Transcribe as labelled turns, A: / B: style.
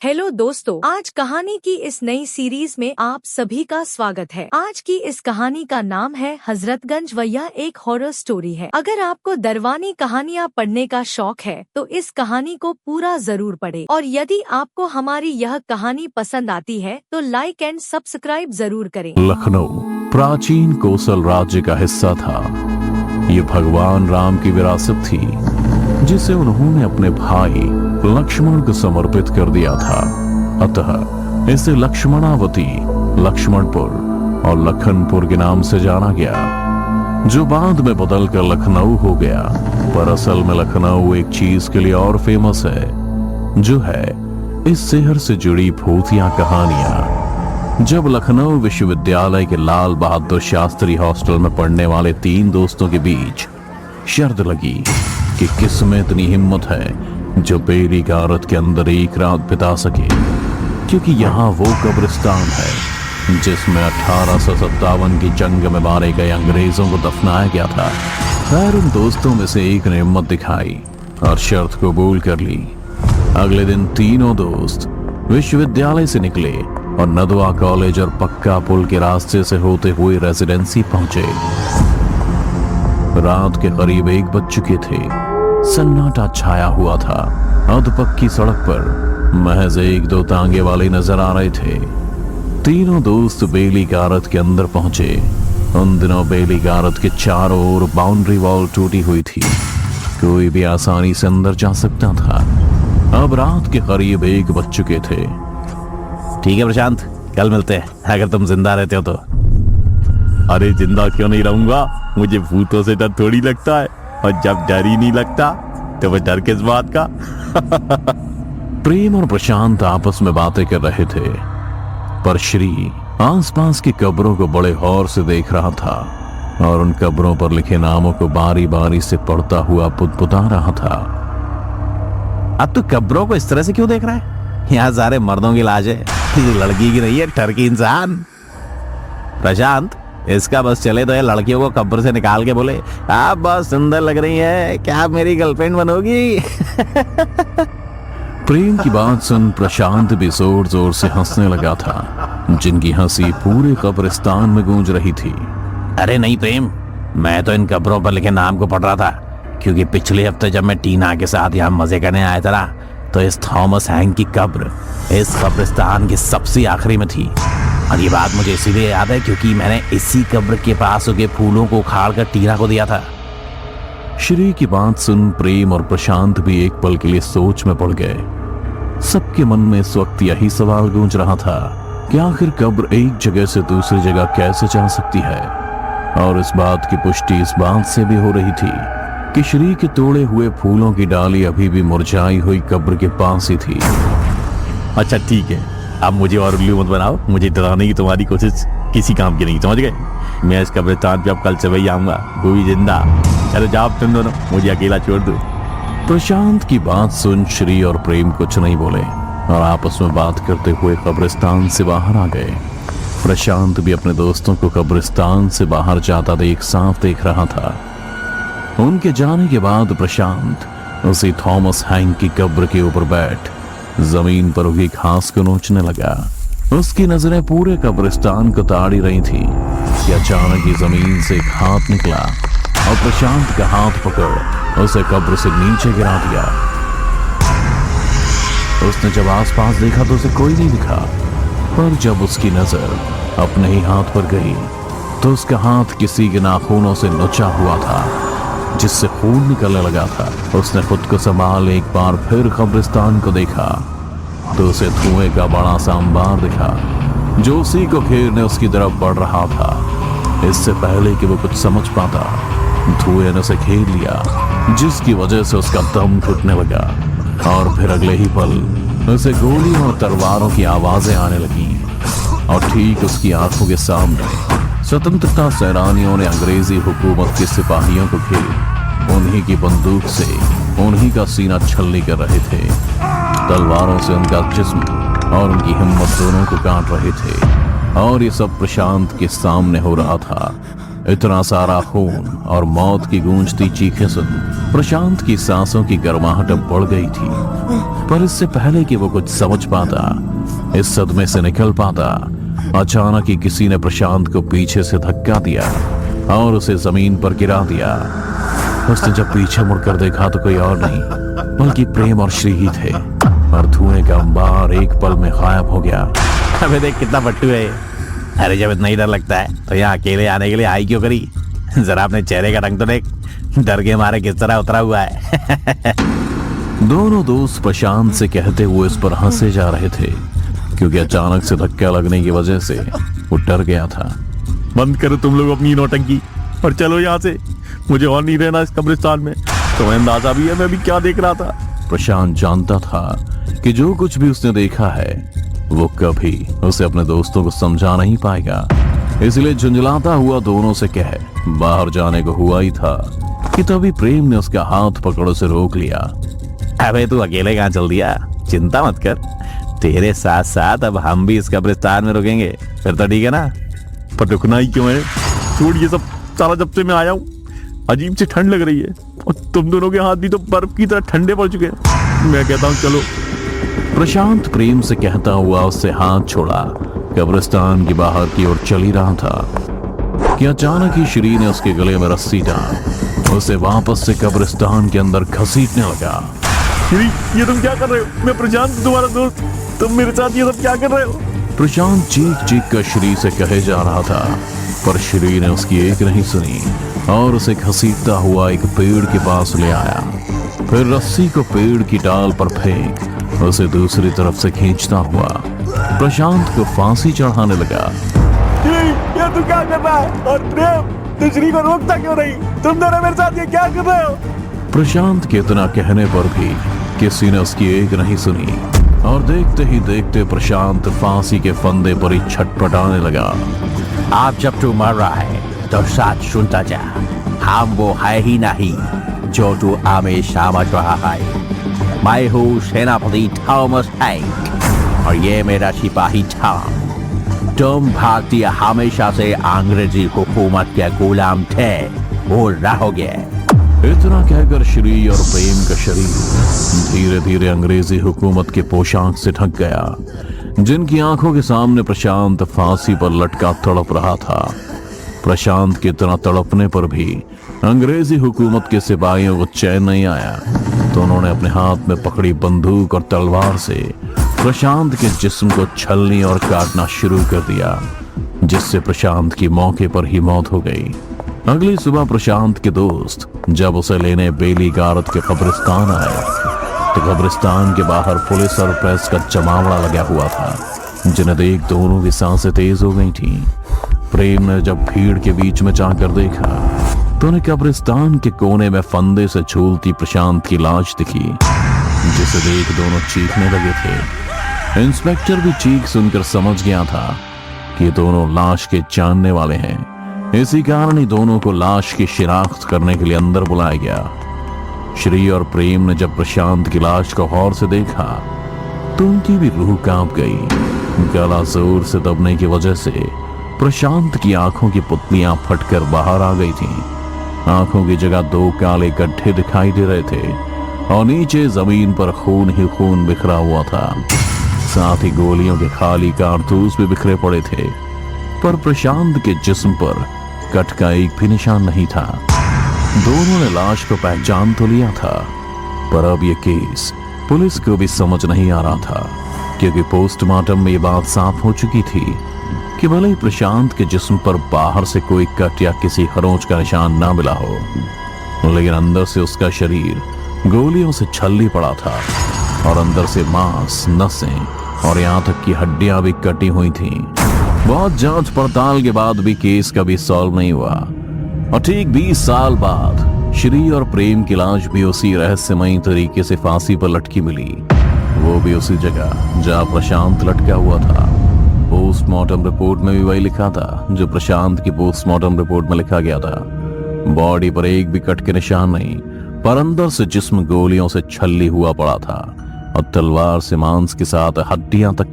A: Hello दोस्तों, आज कहानी की इस नई सीरीज में आप सभी का स्वागत है। आज की इस कहानी का नाम है हजरतगंज व यह एक हॉरर स्टोरी है। अगर आपको दरवानी कहानियाँ पढ़ने का शौक है तो इस कहानी को पूरा जरूर पढ़ें। और यदि आपको हमारी यह कहानी पसंद आती है तो लाइक एंड सब्सक्राइब जरूर करें।
B: लखनऊ प्राचीन कोसल राज्य का हिस्सा था। ये भगवान राम की विरासत थी जिसे उन्होंने अपने भाई लक्ष्मण को समर्पित कर दिया था। अतः इसे लक्ष्मणावती, लक्ष्मणपुर और लखनपुर के नाम से जाना गया, जो बाद में बदलकर लखनऊ हो गया। पर असल में लखनऊ एक चीज के लिए और फेमस है, जो है इस शहर से जुड़ी भूतिया कहानियां। जब लखनऊ विश्वविद्यालय के लाल बहादुर शास्त्री हॉस्टल में पढ़ने वाले 3 दोस्तों के बीच शर्त लगी कि किसमें इतनी हिम्मत है जो बेरी गारत के अंदर एक रात बिता सके, क्योंकि यहाँ वो कब्रिस्तान है जिसमें 1857 की जंग में मारे गए अंग्रेजों को दफनाया गया था। खैर, उन दोस्तों में से एक ने हिम्मत दिखाई और शर्त कबूल कर ली। अगले दिन तीनों दोस्त विश्वविद्यालय से निकले और नदवा कॉलेज और पक्का पुल के रास्ते से होते हुए रेजिडेंसी पहुंचे। रात के करीब 1 बज चुके थे। सन्नाटा छाया हुआ था। अधपक्की सड़क पर महज 1-2 तांगे वाले नजर आ रहे थे। तीनों दोस्त बेली गारत के अंदर पहुंचे। उन दिनों बेली गारत के चारों ओर बाउंड्री वॉल टूटी हुई थी, कोई भी आसानी से अंदर जा सकता था। अब रात के करीब 1 बज चुके थे।
C: ठीक है प्रशांत, कल मिलते हैं अगर तुम जिंदा रहते हो तो।
B: अरे जिंदा क्यों नहीं रहूंगा, मुझे भूतों से डर थोड़ी लगता है, और जब डर ही नहीं लगता तो वह डर किस बात का। प्रेम और प्रशांत आपस में बातें कर रहे थे, पर श्री आसपास की कब्रों को बड़े गौर से देख रहा था और उन कब्रों पर लिखे नामों को बारी बारी से पढ़ता हुआ पुतपुता रहा था।
C: अब तू कब्रों को इस तरह से क्यों देख रहा है? यहाँ सारे मर्दों की लाश है, लड़की की नहीं है, टर्की इंसान। प्रशांत, इसका बस चले तो ये लड़कियों को कब्र से निकाल के बोले, आप बहुत सुंदर लग रही हैं, क्या आप मेरी गर्लफ्रेंड बनोगी?
B: प्रेम की बात सुन प्रशांत भी जोर जोर से हंसने लगा था, जिनकी हंसी पूरे कब्रिस्तान में गूंज रही थी।
C: अरे नहीं प्रेम, मैं तो इन कब्रों पर लिखे नाम को पढ़ रहा था, क्योंकि पिछले हफ्ते जब मैं टीना के साथ यहाँ मजे करने आया था तो इस थॉमस हैंक की कब्र इस कब्रिस्तान की सबसे आखिरी में थी। और ये बात मुझे इसीलिए याद है क्योंकि मैंने इसी कब्र के पास उगे फूलों को उखाड़ कर टीना को दिया था।
B: श्री की बात सुन प्रेम और प्रशांत भी एक पल के लिए सोच में पड़ गए। सबके मन में इस वक्त यही सवाल गूंज रहा था कि आखिर कब्र एक जगह से दूसरी जगह कैसे जा सकती है। और इस बात की पुष्टि इस बात से भी हो रही थी कि श्री के तोड़े हुए फूलों की डाली अभी भी मुरझाई हुई कब्र के पास ही थी।
C: अच्छा ठीक है, अब मुझे और उल्लू मत बनाओ, मुझे डराने की तुम्हारी कोशिश किसी काम की नहीं, समझ गए? मैं इस कब्रिस्तान पे अब कल से वही आऊंगा, कोई जिंदा। चलो जाओ तुम दोनों, मुझे अकेला छोड़ दो।
B: प्रशांत की बात सुन श्री और प्रेम कुछ नहीं बोले और आपस में बात करते हुए कब्रिस्तान से बाहर आ गए। प्रशांत भी अपने दोस्तों को कब्रिस्तान से बाहर जाता देख साफ देख रहा था। उनके जाने के बाद प्रशांत उसी थॉमस हैंक की कब्र के ऊपर बैठ जमीन पर उगी घास को नोचने लगा। उसकी नजरें पूरे कब्रिस्तान को ताड़ी रही थी कि अचानक ही जमीन से एक हाथ निकला और प्रशांत का हाथ पकड़ उसे कब्र से नीचे गिरा दिया। उसने जब आसपास देखा तो उसे कोई नहीं दिखा, पर जब उसकी नजर अपने ही हाथ पर गई तो उसका हाथ किसी के नाखूनों से नुचा हुआ था, जिससे खून निकलने लगा था। उसने खुद को संभाल एक बार फिर कब्रिस्तान को देखा तो उसे धुएं का बड़ा सा अंबार दिखा, जो उसी को घेरने उसकी तरफ बढ़ रहा था। इससे पहले कि वो कुछ समझ पाता, धुएं ने उसे घेर लिया, जिसकी वजह से उसका दम घुटने लगा। और फिर अगले ही पल उसे गोलियों और तलवारों की आवाजें आने लगी और ठीक उसकी आंखों के सामने स्वतंत्रता सेनानियों ने अंग्रेजी हुकूमत के सिपाहियों को घेर उन्हीं की बंदूक से उन्हीं का सीना छलनी कर रहे थे। तलवारों से उनका जिस्म और उनकी हिम्मत दोनों को काट रहे थे। और ये सब प्रशांत के सामने हो रहा था। इतना सारा खून और मौत की गूंजती चीखें सुन प्रशांत की सांसों की गर्माहट अब बढ़ गई थी। पर इससे पहले कि वो कुछ समझ पाता, इस सदमे से निकल पाता, अचानक ही किसी ने प्रशांत को पीछे से धक्का दिया और उसे जमीन पर गिरा दिया। उसने जब पीछे मुड़कर देखा तो कोई और नहीं बल्कि प्रेम और श्री ही थे, और धुएं का अंबार एक पल में गायब हो गया।
C: अबे देख कितना पट्टू है। अरे जब इतना ही डर लगता है तो यहाँ अकेले आने के लिए आई क्यों करी? जरा अपने चेहरे का रंग तो देख, डर के मारे किस तरह उतरा हुआ है।
B: दोनों दोस्त प्रशांत से कहते हुए इस पर हंसे जा रहे थे, क्योंकि अचानक से धक्का लगने की वजह से वो डर गया था।
D: बंद करो तुम लोग अपनी नौटंकी और चलो यहाँ से, मुझे और नहीं रहना इस कब्रिस्तान में। तुम्हें अंदाजा भी है मैं भी क्या देख रहा था?
B: प्रशांत जानता था कि जो कुछ भी उसने देखा है वो कभी उसे अपने दोस्तों को समझा नहीं पाएगा, इसलिए झुंझलाता हुआ दोनों से कह बाहर जाने को हुआ ही था कि तभी प्रेम ने उसका हाथ पकड़ उसे रोक लिया।
C: अबे तू अकेले कहाँ चल दिया? चिंता मत कर, तेरे साथ साथ अब हम भी इस कब्रिस्तान में रुकेंगे, फिर तो ठीक है ना?
D: पर रुकना ही क्यों है? छोड़ ये सब, साला जब से मैं आया हूँ अजीब सी ठंड लग रही है और तुम दोनों के हाथ भी तो बर्फ की तरह ठंडे पड़ चुके हैं। मैं कहता हूँ चलो।
B: प्रशांत प्रेम से कहता हुआ उससे हाथ छोड़ा कब्रिस्तान की बाहर की ओर चल ही रहा था कि अचानक ही श्री ने उसके गले में रस्सी डाल उसे वापस से कब्रिस्तान के अंदर घसीटने लगा।
D: श्री, ये तुम क्या कर रहे हो? मैं प्रशांत तुम्हारा दोस्त, तुम मेरे साथ ये सब क्या कर रहे हो?
B: प्रशांत चीख चीख कर श्री से कहे जा रहा था, पर श्री ने उसकी एक नहीं सुनी और उसे घसीटता हुआ एक पेड़ के पास ले आया। फिर रस्सी को पेड़ की डाल पर फेंक उसे दूसरी तरफ से खींचता हुआ प्रशांत को फांसी चढ़ाने लगा।
D: ये तू क्या कर रहा है? और प्रेम, तू श्री को रोकता क्यों नहीं? तुम दोनों मेरे साथ ये क्या कर रहे हो?
B: प्रशांत के इतना कहने पर भी किसी ने उसकी एक नहीं सुनी और देखते ही देखते प्रशांत फांसी के फंदे पर ही छटपटाने लगा।
C: अब जब तू मर रहा है तो साथ सुनता जा, हम वो है ही नहीं जो तू हमेशा समझ रहा है। मैं हूँ सेनापति थॉमस हैंक और ये मेरा सिपाही टॉम। तुम भारतीय हमेशा से अंग्रेजी हुकूमत के गुलाम थे, वो रहोगे।
B: इतना कहकर श्री और प्रेम का शरीर धीरे धीरे अंग्रेजी हुकूमत के पोशाक से ढक गया, जिनकी आंखों के सामने प्रशांत फांसी पर लटका तड़प रहा था। प्रशांत के इतना तड़पने पर भी अंग्रेजी हुकूमत के सिपाहियों को चैन नहीं आया, तो उन्होंने अपने हाथ में पकड़ी बंदूक और तलवार से प्रशांत के जिस्म को छलनी और काटना शुरू कर दिया, जिससे प्रशांत की मौके पर ही मौत हो गई। अगली सुबह प्रशांत के दोस्त जब उसे लेने बेली गारद के कब्रिस्तान आए तो कब्रिस्तान के बाहर पुलिस और प्रेस का जमावड़ा लगा हुआ था, जिन्हें देख दोनों की सांसें तेज हो गई थीं। प्रेम ने जब भीड़ के बीच में जाकर देखा तो उन्हें कब्रिस्तान के कोने में फंदे से झूलती प्रशांत की लाश दिखी, जिसे देख दोनों चीखने लगे थे। इंस्पेक्टर भी चीख सुनकर समझ गया था कि दोनों लाश के जानने वाले हैं, इसी कारण ही दोनों को लाश की शिनाख्त करने के लिए अंदर बुलाया गया। श्री और प्रेम ने जब प्रशांत की लाश को गौर से देखा तो उनकी भी रूह कांप गई। गला जोर से दबने की वजह से प्रशांत की आंखों की पुतलियां फटकर बाहर आ गई थीं। आंखों की जगह दो काले गड्ढे दिखाई दे रहे थे और नीचे जमीन पर खून ही खून बिखरा हुआ था। साथ ही गोलियों के खाली कारतूस भी बिखरे पड़े थे, पर प्रशांत के जिस्म पर कट का एक भी निशान नहीं था। दोनों ने लाश को पहचान तो लिया था, पर अब यह केस पुलिस को भी समझ नहीं आ रहा था, क्योंकि पोस्टमार्टम में ये बात साफ हो चुकी थी कि भले ही प्रशांत के जिस्म पर बाहर से कोई कट या किसी खरोंच का निशान ना मिला हो, लेकिन अंदर से उसका शरीर गोलियों से छल्ली पड़ा था और अंदर से मांस, नसें और यहाँ तक कि हड्डियां भी कटी हुई थीं। बहुत जांच पड़ताल के बाद भी केस कभी सॉल्व नहीं हुआ और ठीक 20 साल बाद श्री और प्रेम की लाश भी उसी रहस्यमयी तरीके से फांसी पर लटकी मिली, वो भी उसी जगह जहां प्रशांत लटका हुआ था। पोस्टमार्टम रिपोर्ट में भी वही लिखा था जो प्रशांत की पोस्टमार्टम रिपोर्ट में लिखा गया था। बॉडी पर एक भी कट के निशान नहीं, पर अंदर से जिस्म गोलियों से छल्ली हुआ पड़ा था और तलवार से मांस के साथ हड्डियां तक